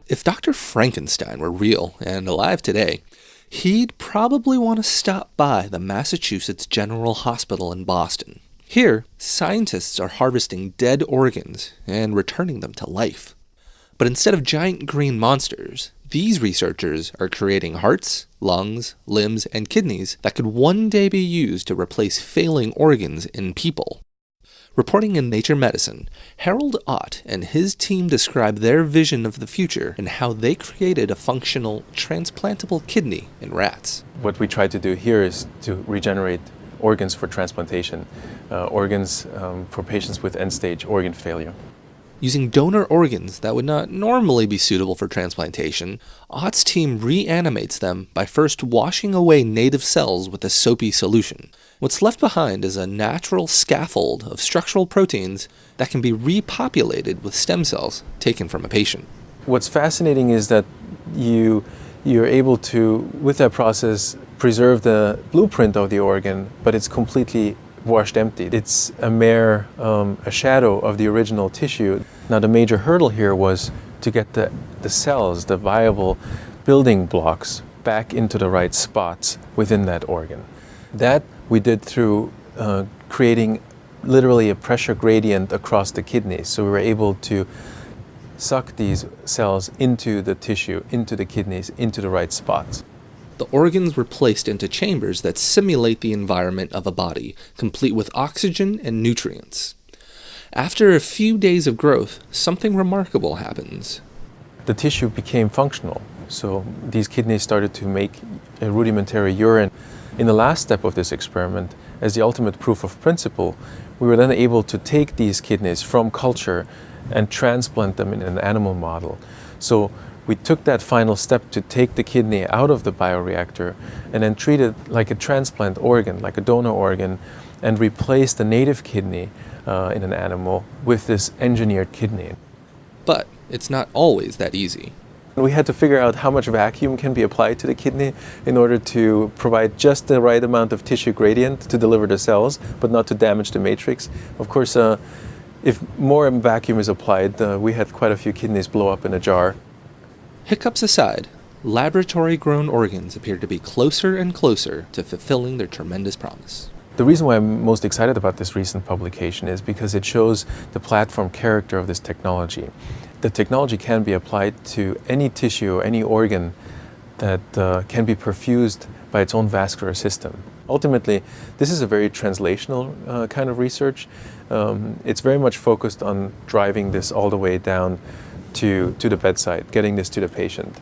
If Dr. Frankenstein were real and alive today, he'd probably want to stop by the Massachusetts General Hospital in Boston. Here, scientists are harvesting dead organs and returning them to life. But instead of giant green monsters, these researchers are creating hearts, lungs, limbs, and kidneys that could one day be used to replace failing organs in people. Reporting in Nature Medicine, Harold Ott and his team describe their vision of the future and how they created a functional, transplantable kidney in rats. What we try to do here is to regenerate organs for transplantation, organs for patients with end-stage organ failure. Using donor organs that would not normally be suitable for transplantation, Ott's team reanimates them by first washing away native cells with a soapy solution. What's left behind is a natural scaffold of structural proteins that can be repopulated with stem cells taken from a patient. What's fascinating is that you're able to, with that process, preserve the blueprint of the organ, but it's completely washed empty. It's a mere a shadow of the original tissue. Now the major hurdle here was to get the cells, the viable building blocks, back into the right spots within that organ. That we did through creating literally a pressure gradient across the kidneys. So we were able to suck these cells into the tissue, into the kidneys, into the right spots. The organs were placed into chambers that simulate the environment of a body, complete with oxygen and nutrients. After a few days of growth, something remarkable happens. The tissue became functional, so these kidneys started to make a rudimentary urine. In the last step of this experiment, as the ultimate proof of principle, we were then able to take these kidneys from culture and transplant them in an animal model. So we took that final step to take the kidney out of the bioreactor and then treat it like a transplant organ, like a donor organ, and replace the native kidney in an animal with this engineered kidney. But it's not always that easy. We had to figure out how much vacuum can be applied to the kidney in order to provide just the right amount of tissue gradient to deliver the cells, but not to damage the matrix. Of course, if more vacuum is applied, we had quite a few kidneys blow up in a jar. Hiccups aside, laboratory-grown organs appear to be closer and closer to fulfilling their tremendous promise. The reason why I'm most excited about this recent publication is because it shows the platform character of this technology. The technology can be applied to any tissue, any organ that can be perfused by its own vascular system. Ultimately, this is a very translational kind of research. It's very much focused on driving this all the way down to the bedside, getting this to the patient.